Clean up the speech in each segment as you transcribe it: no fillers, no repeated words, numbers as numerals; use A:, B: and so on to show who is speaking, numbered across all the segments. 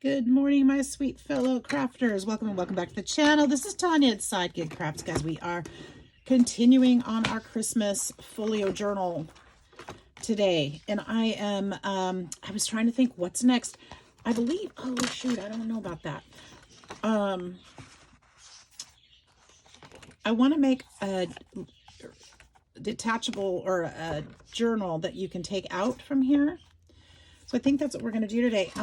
A: Good morning, my sweet fellow crafters. Welcome and welcome back to the channel. This is Tanya at Sidegigcrafts. Guys, we are continuing on our Christmas folio journal today. And I was trying to think what's next. I believe, oh shoot, I don't know about that. I want to make a detachable or a journal that you can take out from here. So I think that's what we're going to do today.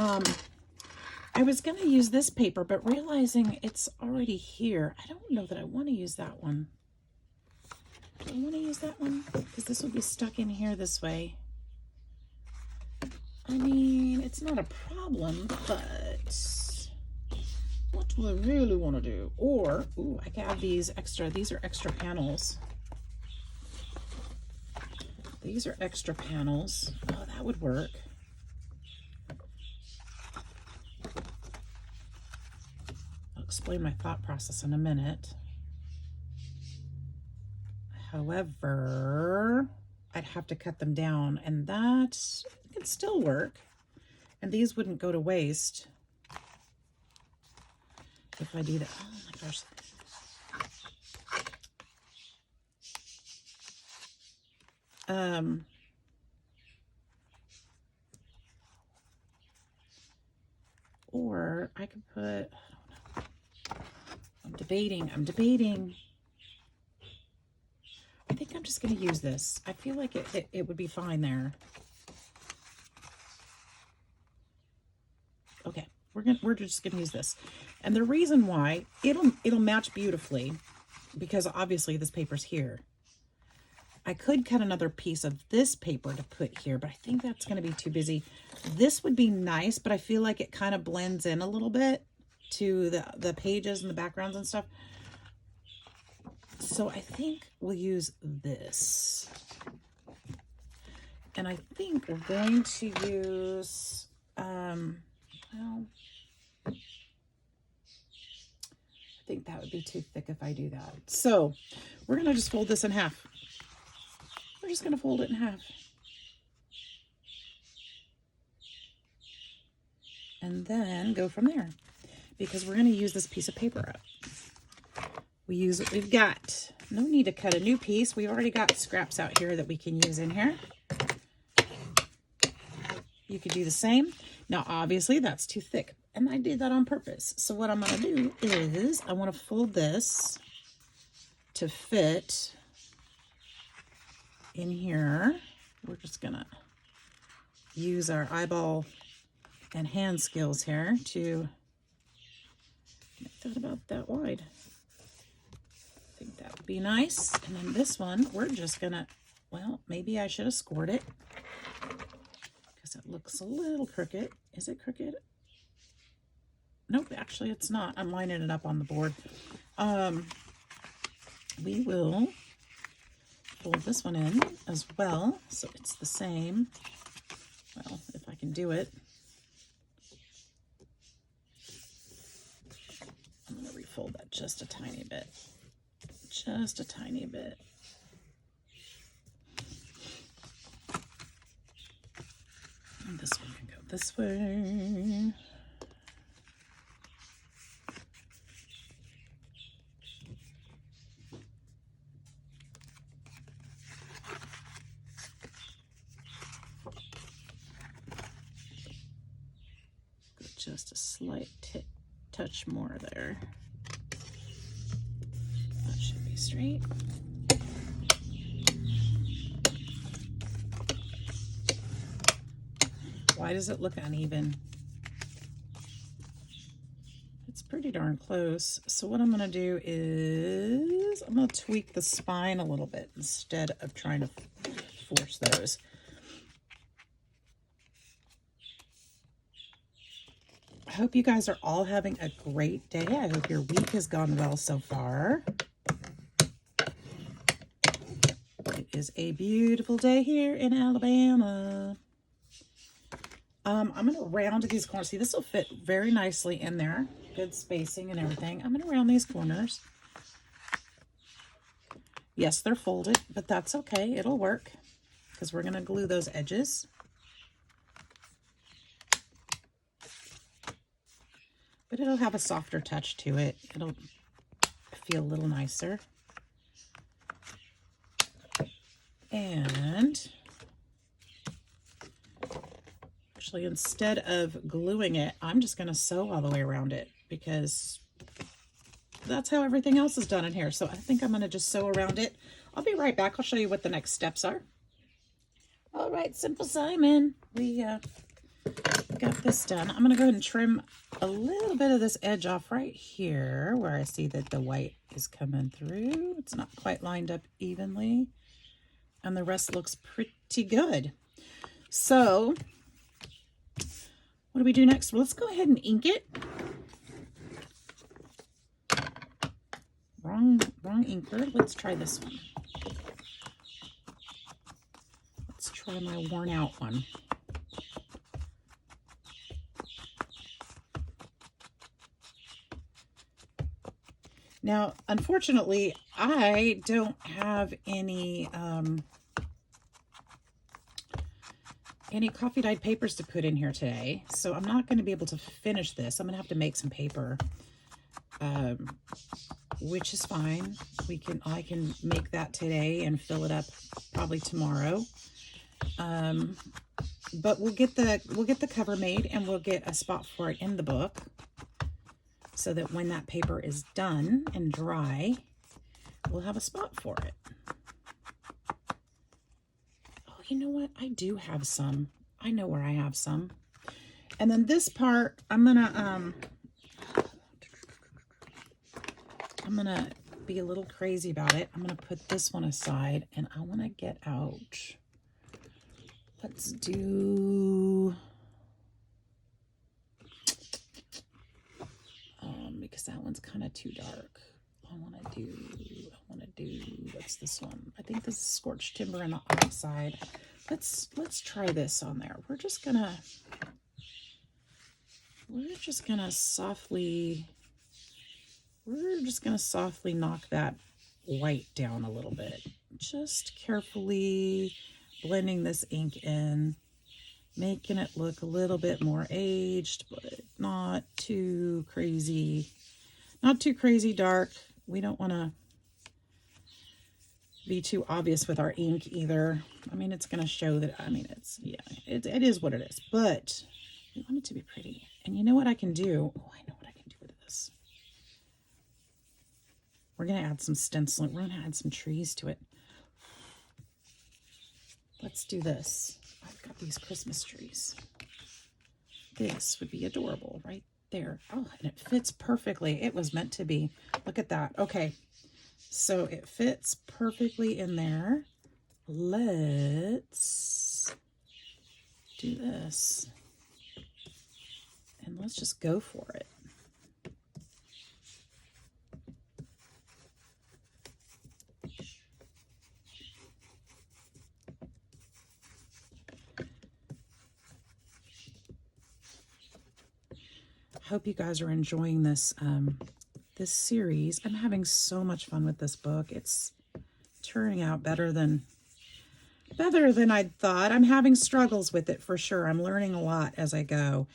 A: I was going to use this paper, but realizing it's already here, I don't know that I want to use that one. Do I want to use that one? Because this will be stuck in here this way. I mean, it's not a problem, but what do I really want to do? Or, ooh, I can have these are extra panels. These are extra panels. Oh, that would work. Explain my thought process in a minute. However, I'd have to cut them down, and that could still work. And these wouldn't go to waste if I do that. Oh my gosh. Or I could put, I don't know. I'm debating. I think I'm just going to use this. I feel like it would be fine there. Okay, we're just going to use this. And the reason why, it'll match beautifully because obviously this paper's here. I could cut another piece of this paper to put here, but I think that's going to be too busy. This would be nice, but I feel like it kind of blends in a little bit to the pages and the backgrounds and stuff. So I think we'll use this. And I think we're going to use, well, I think that would be too thick if I do that. So we're going to just fold this in half. We're just going to fold it in half. And then go from there. Because we're going to use this piece of paper up. We use what we've got. No need to cut a new piece. We've already got scraps out here that we can use in here. You could do the same. Now, obviously, that's too thick. And I did that on purpose. So what I'm going to do is I want to fold this to fit in here. We're just going to use our eyeball and hand skills here to make that about that wide. I think that would be nice. And then this one, we're just gonna, well, maybe I should have scored it because it looks a little crooked. Is it crooked? Nope, actually it's not. I'm lining it up on the board. We will fold this one in as well, so it's the same. Well, if I can do it. I'm going to refold that just a tiny bit. Just a tiny bit. And this one can go this way. Just a slight touch more there. That should be straight. Why does it look uneven? It's pretty darn close. So what I'm going to do is I'm going to tweak the spine a little bit instead of trying to force those. I hope you guys are all having a great day. I hope your week has gone well so far. It is a beautiful day here in Alabama. I'm going to round these corners. See, this will fit very nicely in there. Good spacing and everything. I'm going to round these corners. Yes, they're folded, but that's okay. It'll work because we're going to glue those edges. but it'll have a softer touch to it. It'll feel a little nicer. And actually, instead of gluing it, I'm just going to sew all the way around it because that's how everything else is done in here. So I think I'm going to just sew around it. I'll be right back. I'll show you what the next steps are. All right, Simple Simon, we got this done. I'm going to go ahead and trim a little bit of this edge off right here where I see that the white is coming through. It's not quite lined up evenly, and the rest looks pretty good. So what do we do next? Well, let's go ahead and ink it. Wrong inker. Let's try this one. Let's try my worn out one. Now, unfortunately, I don't have any coffee dyed papers to put in here today, so I'm not going to be able to finish this. I'm going to have to make some paper, which is fine. I can make that today and fill it up probably tomorrow. But we'll get the cover made, and we'll get a spot for it in the book, so that when that paper is done and dry, we'll have a spot for it. Oh, you know what? I do have some. I know where I have some. And then this part, I'm gonna be a little crazy about it. I'm gonna put this one aside, and I want to get out. Let's do, because that one's kind of too dark. I want to do, what's this one? I think this is Scorched Timber on the outside. Let's try this on there. We're just gonna softly knock that white down a little bit. Just carefully blending this ink in, making it look a little bit more aged, but not too crazy dark. We don't want to be too obvious with our ink either. I mean, it's going to show that, I mean, it is what it is, but we want it to be pretty. And you know what I can do? Oh, I know what I can do with this. We're going to add some stenciling. We're going to add some trees to it. Let's do this. I've got these Christmas trees. This would be adorable right there. Oh, and it fits perfectly. It was meant to be. Look at that. Okay, so it fits perfectly in there. Let's do this. And let's just go for it. Hope you guys are enjoying this this series. I'm having so much fun with this book. It's turning out better than I'd thought. I'm having struggles with it for sure. I'm learning a lot as I go.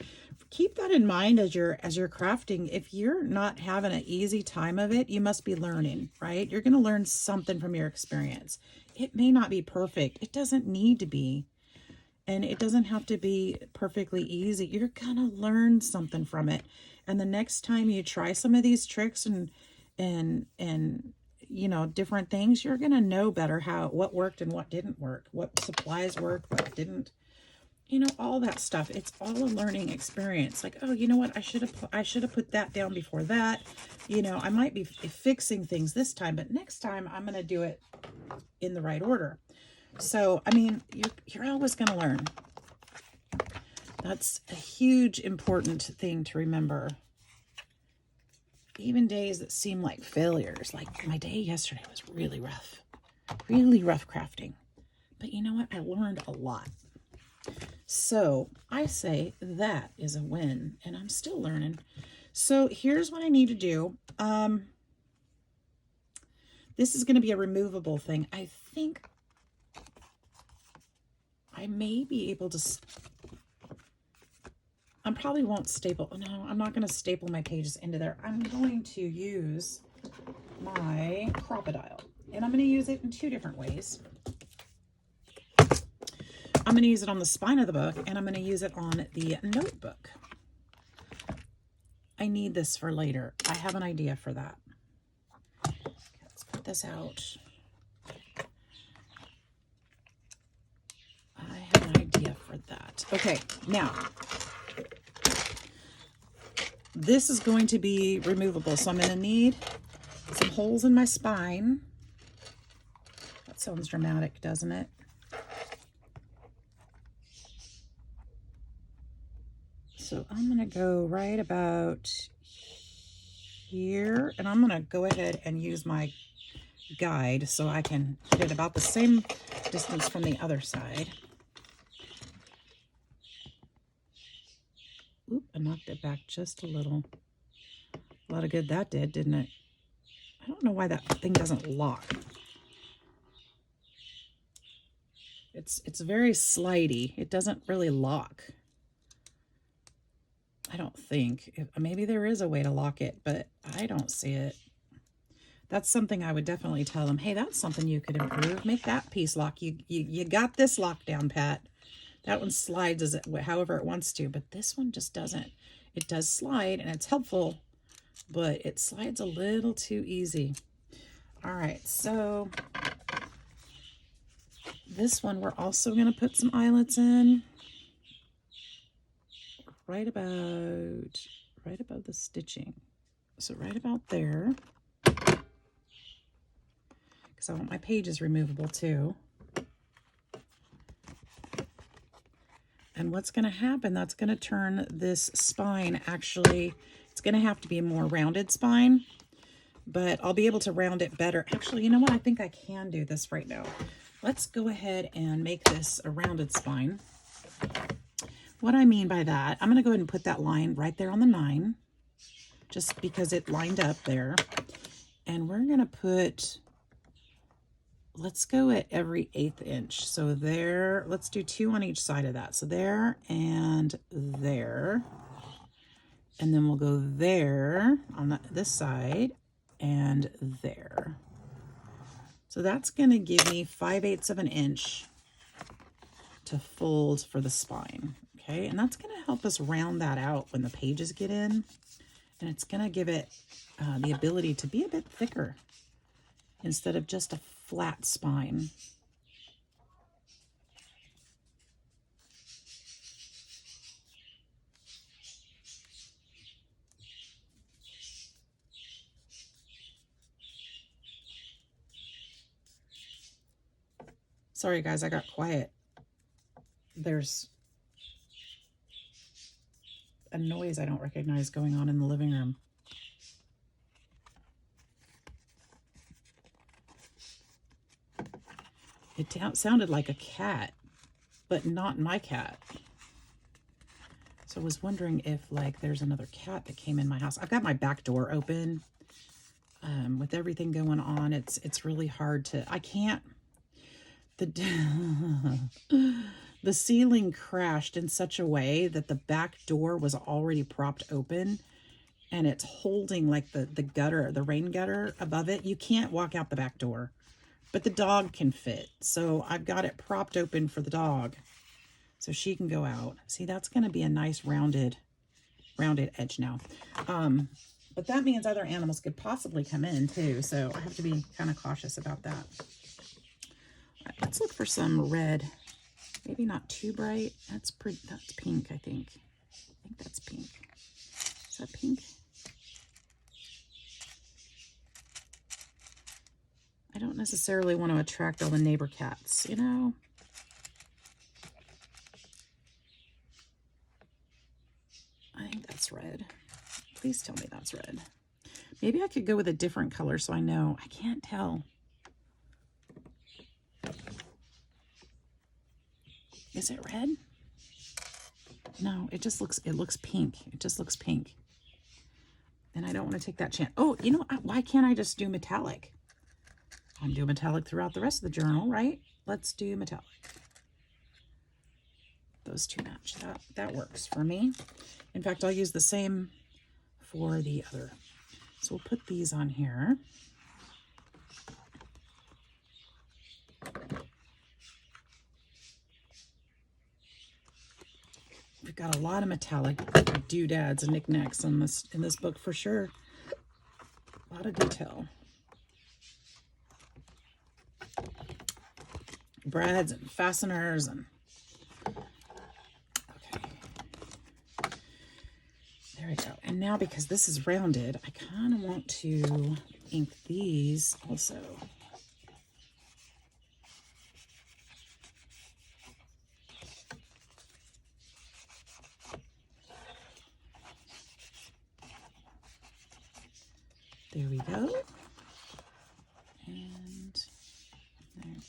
A: Keep that in mind as you're crafting. If you're not having an easy time of it, you must be learning, right? You're going to learn something from your experience. It may not be perfect. It doesn't need to be. And it doesn't have to be perfectly easy. You're going to learn something from it. And the next time you try some of these tricks and you know, different things, you're going to know better what worked and what didn't work, what supplies worked, what didn't, you know, all that stuff. It's all a learning experience. Like, oh, you know what? I should have put that down before that. You know, I might be fixing things this time, but next time I'm going to do it in the right order. So, I mean, you're always going to learn. That's a huge, important thing to remember. Even days that seem like failures, like my day yesterday was really rough crafting. But you know what? I learned a lot. So I say that is a win, and I'm still learning. So here's what I need to do. This is going to be a removable thing. I think I may be able to, I probably won't staple. No, I'm not going to staple my pages into there. I'm going to use my crocodile, and I'm going to use it in two different ways. I'm going to use it on the spine of the book, and I'm going to use it on the notebook. I need this for later. I have an idea for that. Let's put this out. I have an idea for that. Okay, now, this is going to be removable, so I'm going to need some holes in my spine. That sounds dramatic, doesn't it? So I'm going to go right about here, and I'm going to go ahead and use my guide so I can get it about the same distance from the other side. Oop, I knocked it back just a little. A lot of good that did, didn't it? I don't know why that thing doesn't lock. It's very slidey. It doesn't really lock. I don't think. Maybe there is a way to lock it, but I don't see it. That's something I would definitely tell them. Hey, that's something you could improve. Make that piece lock. You got this locked down, Pat. That one slides as it, however it wants to, but this one just doesn't. It does slide, and it's helpful, but it slides a little too easy. All right, so this one we're also going to put some eyelets in. Right above the stitching. So right about there, because I want my pages removable too. And what's going to happen, that's going to turn this spine, actually, it's going to have to be a more rounded spine, but I'll be able to round it better. Actually, you know what? I think I can do this right now. Let's go ahead and make this a rounded spine. What I mean by that, I'm going to go ahead and put that line right there on the 9, just because it lined up there. And we're going to put, let's go at every 1/8 inch. So there, let's do 2 on each side of that. So there and there. And then we'll go there on this side and there. So that's going to give me 5/8 of an inch to fold for the spine. Okay, and that's going to help us round that out when the pages get in, and it's going to give it the ability to be a bit thicker instead of just a flat spine. Sorry guys, I got quiet. There's a noise I don't recognize going on in the living room. It sounded like a cat, but not my cat. So I was wondering if like there's another cat that came in my house. I've got my back door open. With everything going on, it's really hard to, I can't, the ceiling crashed in such a way that the back door was already propped open, and it's holding like the gutter, the rain gutter above it. You can't walk out the back door, but the dog can fit. So I've got it propped open for the dog so she can go out. See, that's going to be a nice rounded edge now. But that means other animals could possibly come in too. So I have to be kind of cautious about that. All right, let's look for some red. Maybe not too bright. That's pretty, that's pink, I think. I think that's pink. Is that pink? I don't necessarily want to attract all the neighbor cats, you know? I think that's red. Please tell me that's red. Maybe I could go with a different color so I know. I can't tell. Is it red? No, it looks pink. It just looks pink. And I don't want to take that chance. Oh, you know, why can't I just do metallic? I'm doing metallic throughout the rest of the journal, right? Let's do metallic. those two match. That works for me. In fact, I'll use the same for the other. So we'll put these on here. We've got a lot of metallic doodads and knickknacks in this book for sure. A lot of detail. Brads and fasteners and okay. There we go. And now because this is rounded, I kind of want to ink these also. There we go. And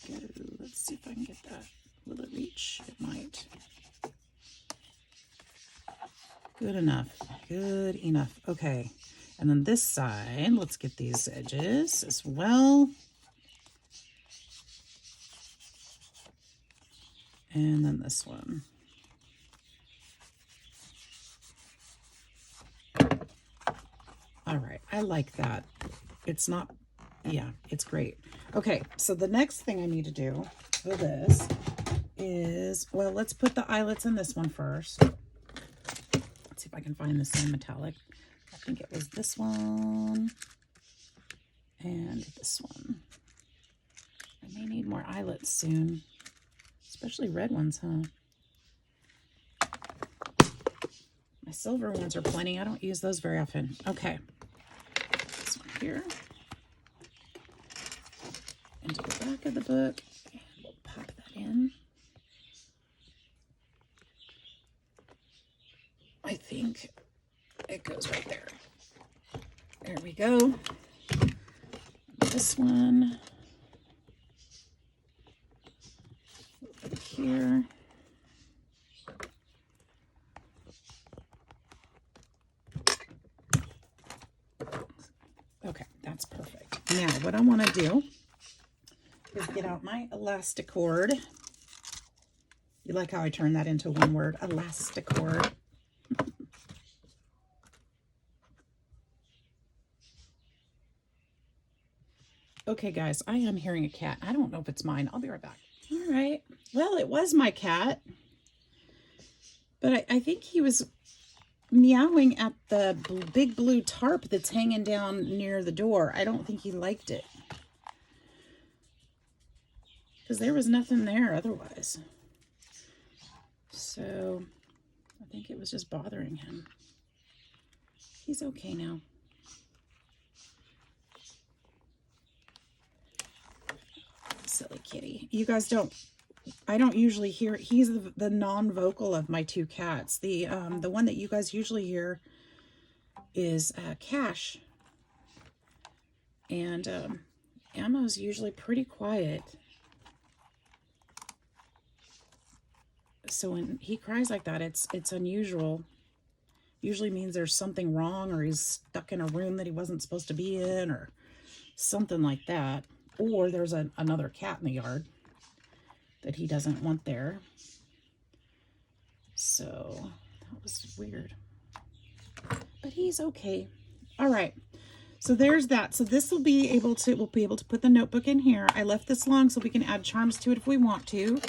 A: there we go. Let's see if I can get that. Will it reach? It might. Good enough. Good enough. Okay. And then this side, let's get these edges as well. And then this one. All right, I like that. It's not, yeah, it's great. Okay, so the next thing I need to do for this is, well, let's put the eyelets in this one first. Let's see if I can find the same metallic. I think it was this one and this one. I may need more eyelets soon, especially red ones, huh? My silver ones are plenty. I don't use those very often. Okay. This one here. Into the back of the book. And we'll pop that in. I think it goes right there. There we go. This one. Over here. Okay, that's perfect. Now, what I want to do is get out my Elasticord. You like how I turned that into one word? Elasticord. Okay, guys, I am hearing a cat. I don't know if it's mine. I'll be right back. All right. Well, it was my cat. But I think he was meowing at the big blue tarp that's hanging down near the door. I don't think he liked it. Because there was nothing there otherwise. So I think it was just bothering him. He's okay now. Silly kitty. You guys I don't usually hear, he's the non-vocal of my two cats. The one that you guys usually hear is Cash. And Ammo's usually pretty quiet. So when he cries like that, it's unusual. Usually means there's something wrong, or he's stuck in a room that he wasn't supposed to be in, or something like that. Or there's another cat in the yard that he doesn't want there. So that was weird. But he's okay. All right. So there's that. So this will be able to, we'll be able to put the notebook in here. I left this long so we can add charms to it if we want to.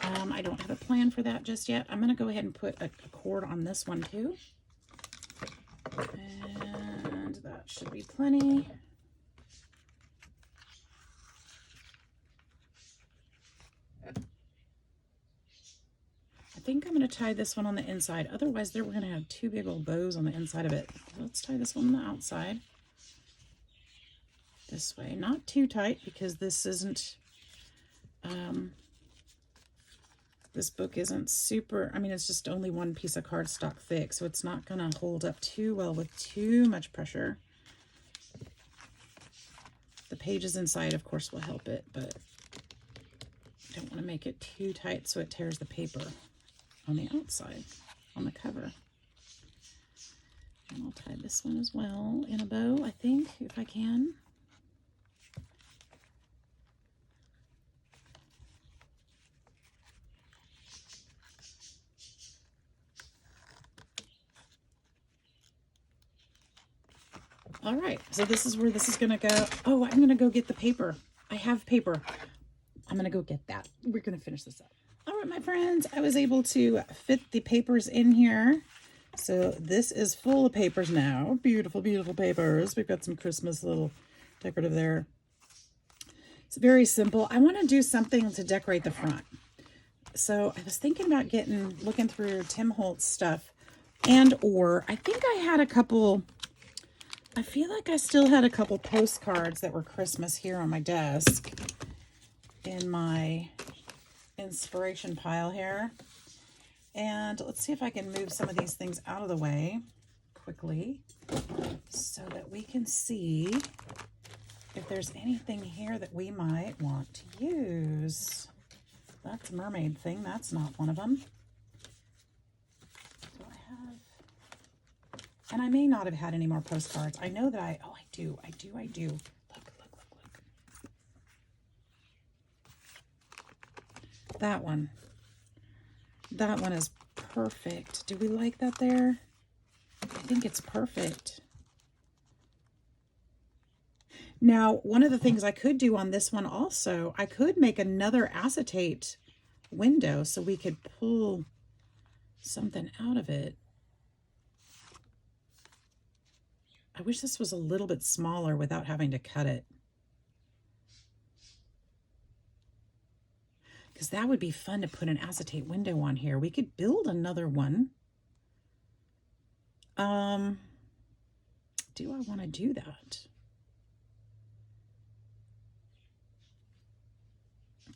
A: I don't have a plan for that just yet. I'm going to go ahead and put a cord on this one too. And that should be plenty. I think I'm going to tie this one on the inside. Otherwise, we're going to have two big old bows on the inside of it. Let's tie this one on the outside. This way. Not too tight because this isn't... this book isn't super, I mean, it's just only one piece of cardstock thick, so it's not going to hold up too well with too much pressure. The pages inside, of course, will help it, but I don't want to make it too tight so it tears the paper on the outside, on the cover. And I'll tie this one as well in a bow, I think, if I can. All right, so this is where this is gonna go. Oh, I'm gonna go get the paper. I have paper. I'm gonna go get that. We're gonna finish this up. All right, my friends, I was able to fit the papers in here. So this is full of papers now. Beautiful, beautiful papers. We've got some Christmas little decorative there. It's very simple. I want to do something to decorate the front. So I was thinking about looking through Tim Holtz stuff, or I think I had a couple, I feel like I still had a couple postcards that were Christmas here on my desk in my inspiration pile here. And let's see if I can move some of these things out of the way quickly so that we can see if there's anything here that we might want to use. That's a mermaid thing. That's not one of them. Do I have? And I may not have had any more postcards. I know that I do. Look. That one. That one is perfect. Do we like that there? I think it's perfect. Now, one of the things I could do on this one also, I could make another acetate window so we could pull something out of it. I wish this was a little bit smaller without having to cut it. Because that would be fun to put an acetate window on here. We could build another one. Do I want to do that?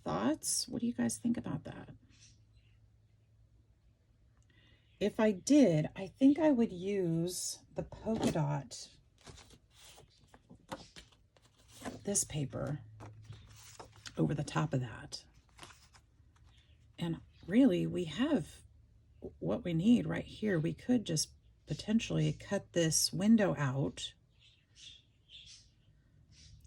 A: Thoughts? What do you guys think about that? If I did, I think I would use the polka dot, this paper, over the top of that. And really, we have what we need right here. We could just potentially cut this window out,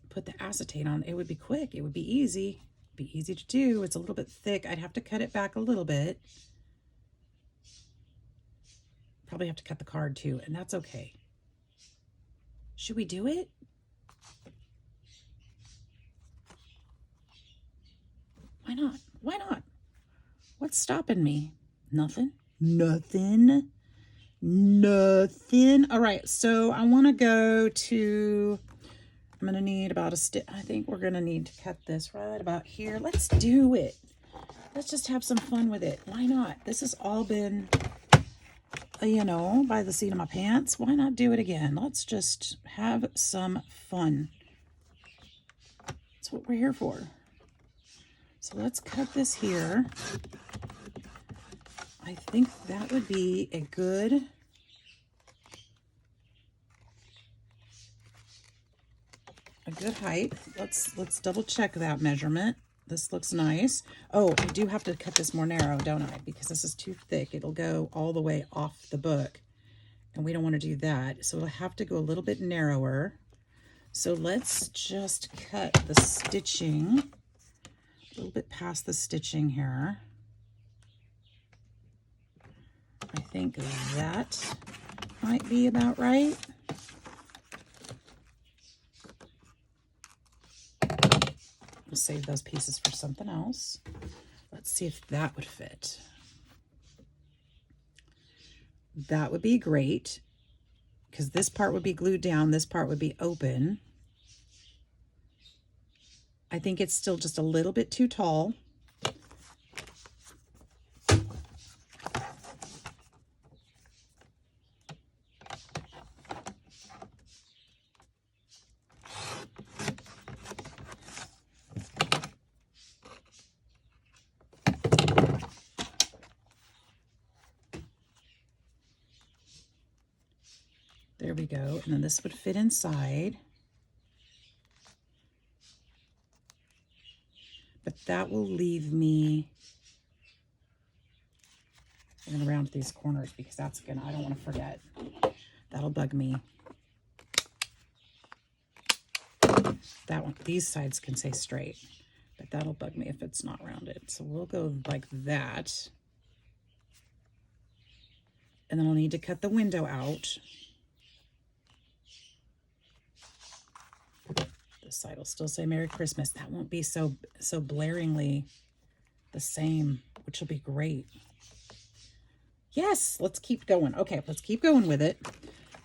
A: put the acetate on. It would be quick. It would be easy. Be easy to do. It's a little bit thick. I'd have to cut it back a little bit. Probably have to cut the card too, and that's okay. Should we do it? Why not? Why not? What's stopping me? Nothing. Nothing. All right, so I want to go to, I'm going to need about a stick. I think we're going to need to cut this right about here. Let's do it. Let's just have some fun with it. Why not? This has all been, you know, by the seat of my pants. Why not do it again? Let's just have some fun. That's what we're here for. So let's cut this here. I think that would be a good height. Let's double check that measurement. This looks nice. Oh, I do have to cut this more narrow, don't I? Because this is too thick. It'll go all the way off the book, and we don't want to do that. So it'll have to go a little bit narrower. So let's just cut the stitching a little bit past the stitching here. I think that might be about right. I'll save those pieces for something else. Let's see if that would fit. That would be great, because this part would be glued down, this part would be open. I think it's still just a little bit too tall. There we go. And then this would fit inside. But that will leave me, I'm going to round these corners because that's gonna, I don't want to forget. That'll bug me. That one, these sides can stay straight, but that'll bug me if it's not rounded. So we'll go like that. And then I'll need to cut the window out. This side will still say Merry Christmas. That won't be so blaringly the same, which will be great. Yes, let's keep going. Okay, let's keep going with it.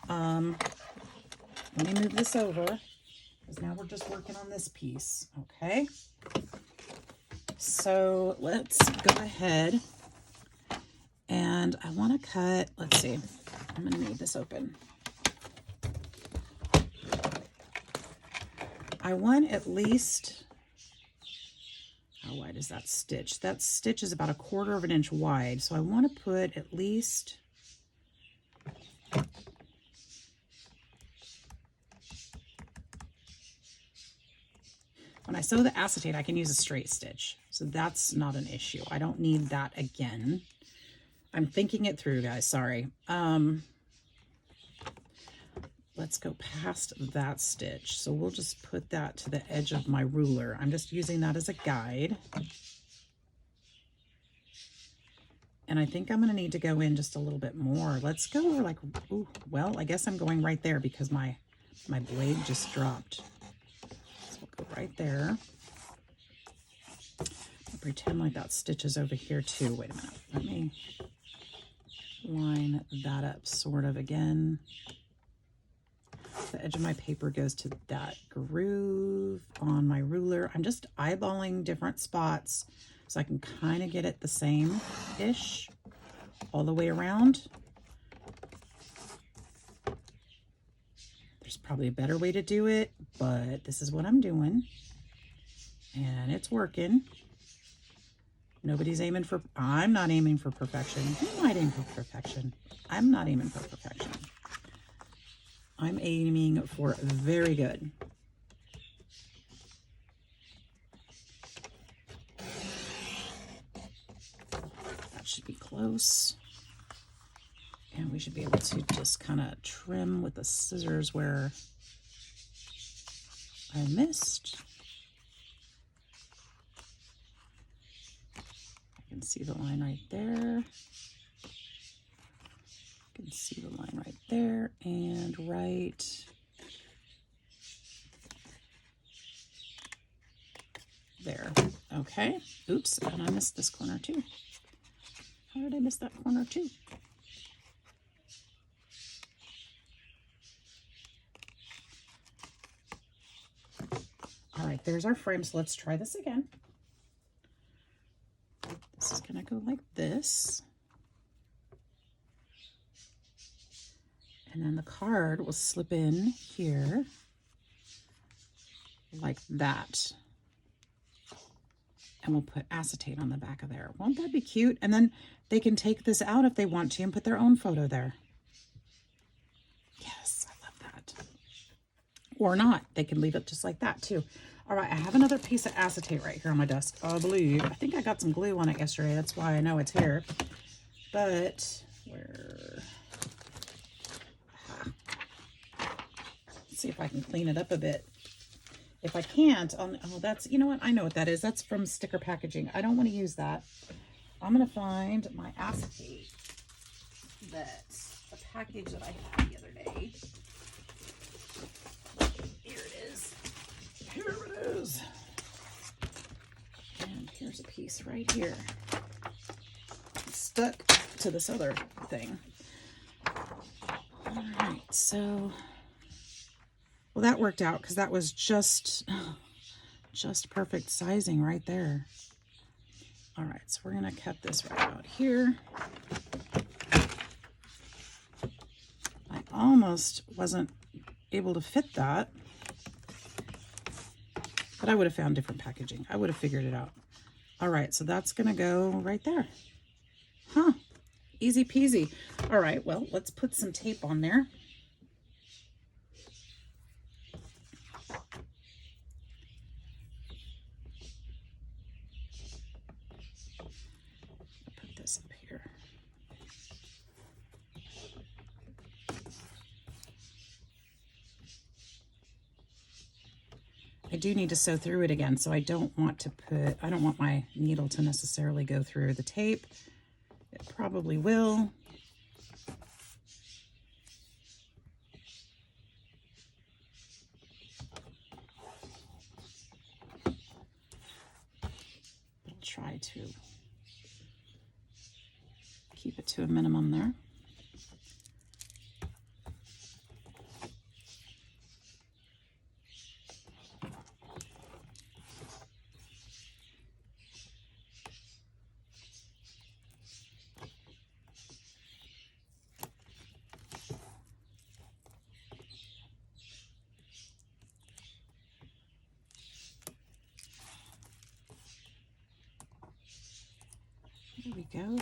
A: Let me move this over, because now we're just working on this piece. Okay. So let's go ahead, and I want to cut, let's see, I'm going to need this open. I want at least, how wide is that stitch? That stitch is about 1/4 of an inch wide. So I want to put at least, when I sew the acetate, I can use a straight stitch. So that's not an issue. I don't need that again. I'm thinking it through, guys, sorry. Let's go past that stitch. So we'll just put that to the edge of my ruler. I'm just using that as a guide. And I think I'm going to need to go in just a little bit more. Let's go like, ooh, well, I guess I'm going right there because my blade just dropped. So we'll go right there. I'll pretend like that stitch is over here too. Wait a minute. Let me line that up sort of again. The edge of my paper goes to that groove on my ruler. I'm just eyeballing different spots so I can kind of get it the same-ish all the way around. There's probably a better way to do it, but this is what I'm doing, and it's working. Nobody's aiming for, I'm not aiming for perfection. Who might aim for perfection? I'm not aiming for perfection. I'm aiming for very good. That should be close. And we should be able to just kind of trim with the scissors where I missed. I can see the line right there. You can see the line right there and right there. Okay. Oops, and I missed this corner too. How did I miss that corner too? All right, there's our frame. So let's try this again. This is going to go like this. And then the card will slip in here like that. And we'll put acetate on the back of there. Won't that be cute? And then they can take this out if they want to and put their own photo there. Yes, I love that. Or not. They can leave it just like that too. All right, I have another piece of acetate right here on my desk. I believe. I think I got some glue on it yesterday. That's why I know it's here. But where... see if I can clean it up a bit. If I can't, oh, that's, you know what? I know what that is. That's from sticker packaging. I don't want to use that. I'm going to find my acetate. That's a package that I had the other day. Here it is. Here it is. And here's a piece right here. It's stuck to this other thing. All right, so... well, that worked out because that was just perfect sizing right there. All right, so we're going to cut this right out here. I almost wasn't able to fit that, but I would have found different packaging. I would have figured it out. All right, so that's going to go right there. Huh, easy peasy. All right, well, let's put some tape on there. Up here. I do need to sew through it again, so I don't want my needle to necessarily go through the tape. It probably will. try to keep it to a minimum there. There we go.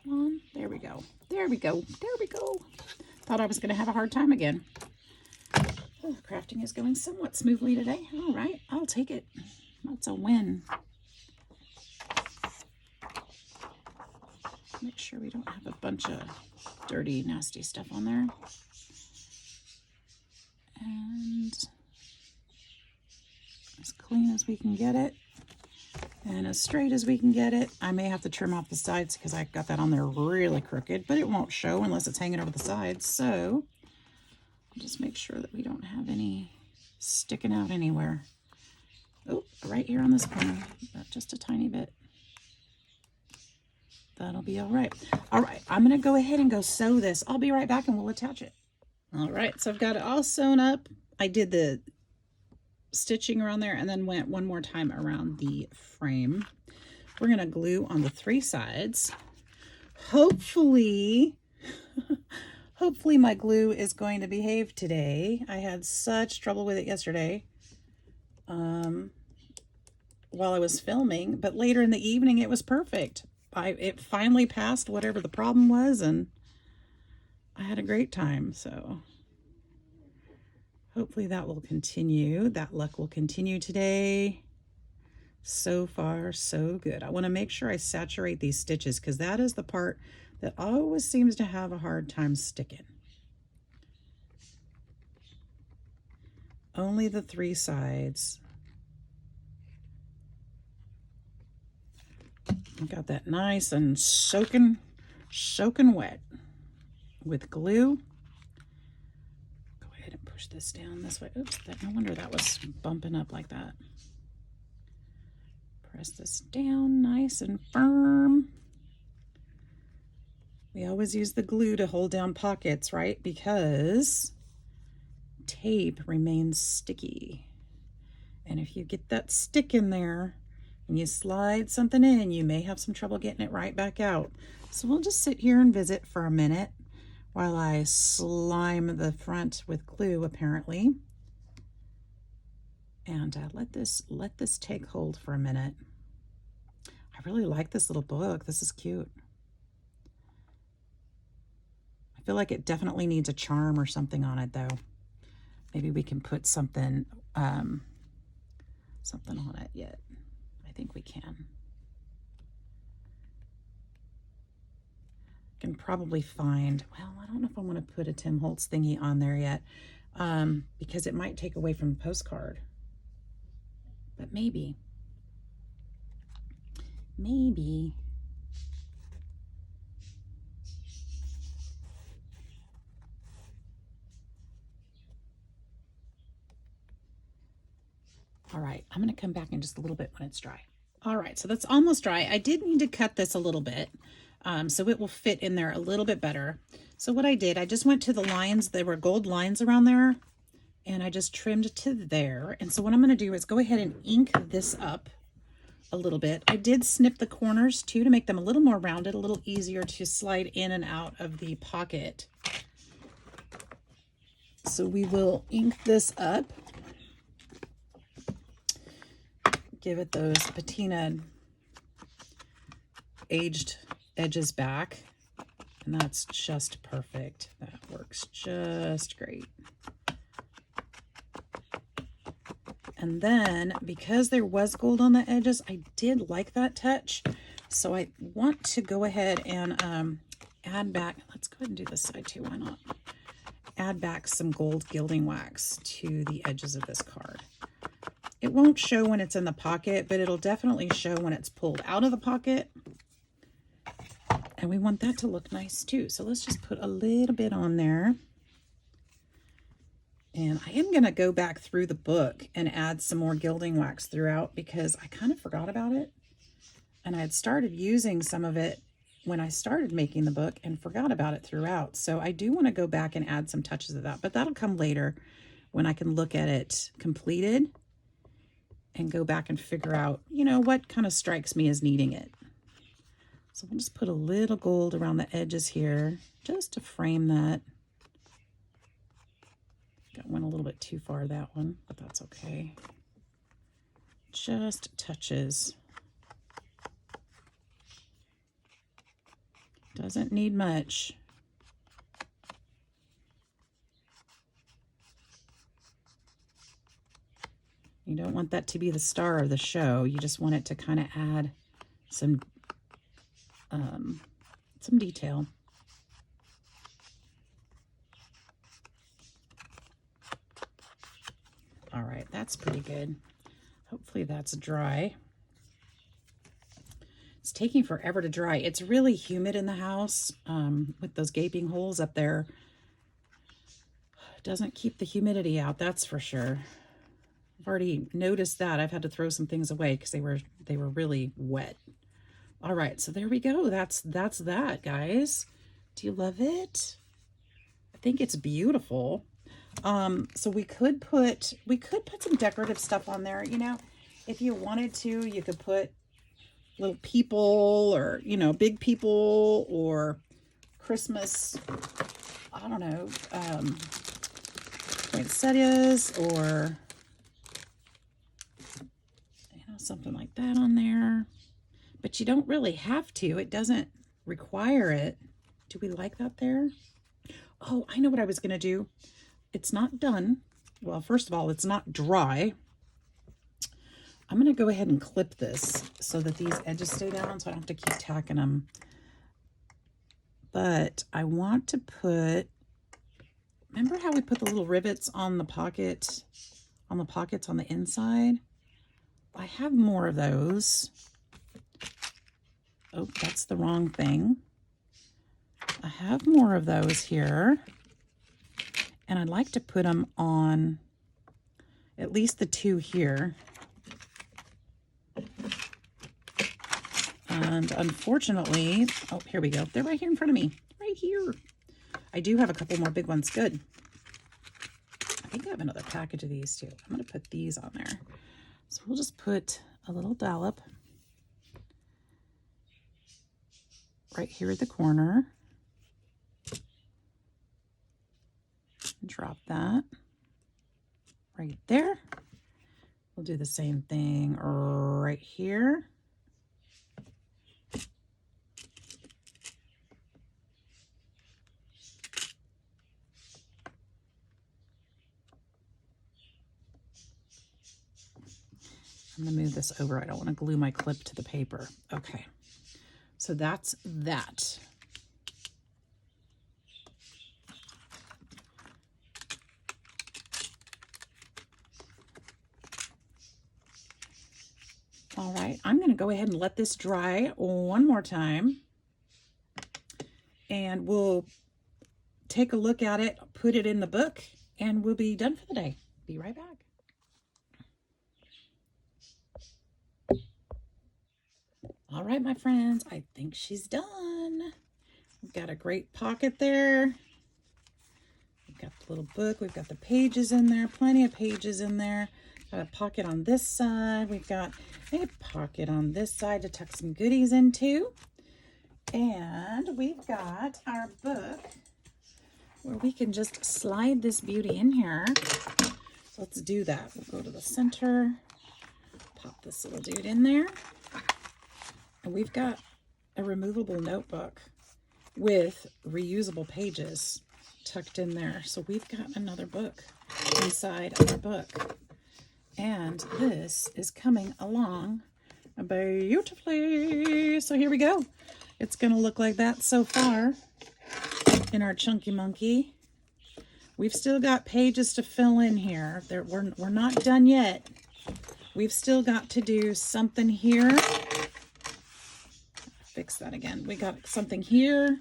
A: Come on. There we go. There we go. There we go. Thought I was going to have a hard time again. Oh, crafting is going somewhat smoothly today. All right. I'll take it. That's a win. Make sure we don't have a bunch of dirty, nasty stuff on there. And as clean as we can get it. And as straight as we can get it. I may have to trim off the sides because I got that on there really crooked, but it won't show unless it's hanging over the sides. So I'll just make sure that we don't have any sticking out anywhere. Oh, right here on this corner, just a tiny bit. That'll be all right. All right, I'm going to go ahead and go sew this. I'll be right back and we'll attach it. All right, so I've got it all sewn up. I did the stitching around there and then went one more time around the frame. We're going to glue on the 3 sides. Hopefully, hopefully my glue is going to behave today. I had such trouble with it yesterday while I was filming, but later in the evening it was perfect. It finally passed whatever the problem was, and I had a great time. So hopefully that will continue. That luck will continue today. So far, so good. I want to make sure I saturate these stitches because that is the part that always seems to have a hard time sticking. Only the 3 sides. I got that nice and soaking wet with glue. Go ahead and push this down this way. Oops, no wonder that was bumping up like that. Press this down nice and firm. We always use the glue to hold down pockets, right? Because tape remains sticky. And if you get that stick in there, and you slide something in, you may have some trouble getting it right back out. So we'll just sit here and visit for a minute while I slime the front with glue, apparently. And let this take hold for a minute. I really like this little book. This is cute. I feel like it definitely needs a charm or something on it, though. Maybe we can put something on it yet. I think we can. Can probably find, well, I don't know if I want to put a Tim Holtz thingy on there yet, because it might take away from the postcard. But maybe. All right, I'm going to come back in just a little bit when it's dry. All right, so that's almost dry. I did need to cut this a little bit, so it will fit in there a little bit better. So what I did, I just went to the lines. There were gold lines around there, and I just trimmed to there. And so what I'm going to do is go ahead and ink this up a little bit. I did snip the corners too to make them a little more rounded, a little easier to slide in and out of the pocket. So we will ink this up. Give it those patina aged edges back, and that's just perfect. That works just great. And then because there was gold on the edges, I did like that touch, so I want to go ahead and add back, let's go ahead and do this side too, why not? Add back some gold gilding wax to the edges of this card. It won't show when it's in the pocket, but it'll definitely show when it's pulled out of the pocket. And we want that to look nice too. So let's just put a little bit on there. And I am going to go back through the book and add some more gilding wax throughout because I kind of forgot about it. And I had started using some of it when I started making the book and forgot about it throughout. So I do want to go back and add some touches of that, but that'll come later when I can look at it completed and go back and figure out, you know, what kind of strikes me as needing it. So we'll just put a little gold around the edges here just to frame that. Got one a little bit too far, that one, but that's okay. Just touches. Doesn't need much. You don't want that to be the star of the show. You just want it to kind of add some detail. All right, that's pretty good. Hopefully that's dry. It's taking forever to dry. It's really humid in the house with those gaping holes up there. It doesn't keep the humidity out, that's for sure. I've already noticed that. I've had to throw some things away because they were really wet. All right, so there we go. That's that, guys. Do you love it? I think it's beautiful. So we could put some decorative stuff on there. You know, if you wanted to, you could put little people or, you know, big people or Christmas, I don't know, poinsettias or, you know, something like that on there. But you don't really have to. It doesn't require it. Do we like that there? Oh, I know what I was going to do. It's not done. Well, first of all, it's not dry. I'm going to go ahead and clip this so that these edges stay down so I don't have to keep tacking them. But I want to put, remember how we put the little rivets on the pocket, on the pockets on the inside? I have more of those. Oh, that's the wrong thing. I have more of those here. And I'd like to put them on at least the two here. And unfortunately, oh, here we go. They're right here in front of me. Right here. I do have a couple more big ones. Good. I think I have another package of these too. I'm going to put these on there. So we'll just put a little dollop right here at the corner. Drop that right there. We'll do the same thing right here. I'm going to move this over. I don't want to glue my clip to the paper. Okay, so that's that. All right, I'm going to go ahead and let this dry one more time. And we'll take a look at it, put it in the book, and we'll be done for the day. Be right back. All right, my friends, I think she's done. We've got a great pocket there. We've got the little book. We've got the pages in there, plenty of pages in there. Got a pocket on this side. We've got a pocket on this side to tuck some goodies into. And we've got our book where we can just slide this beauty in here. So let's do that. We'll go to the center, pop this little dude in there. And we've got a removable notebook with reusable pages tucked in there. So we've got another book inside our book. And this is coming along beautifully. So here we go. It's going to look like that so far in our Chunky Monkey. We've still got pages to fill in here. We're not done yet. We've still got to do something here. fix that again. We got something here,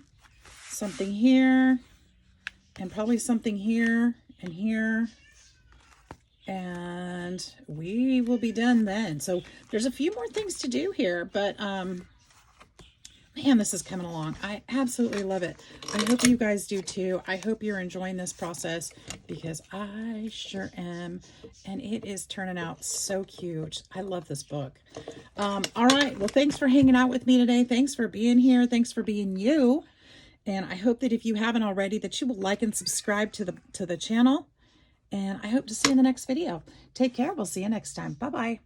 A: and probably something here and here. And we will be done then. So there's a few more things to do here, but man, this is coming along. I absolutely love it. I hope you guys do too. I hope you're enjoying this process because I sure am. And it is turning out so cute. I love this book. All right. Well, thanks for hanging out with me today. Thanks for being here. Thanks for being you. And I hope that if you haven't already, that you will like and subscribe to the channel. And I hope to see you in the next video. Take care. We'll see you next time. Bye-bye.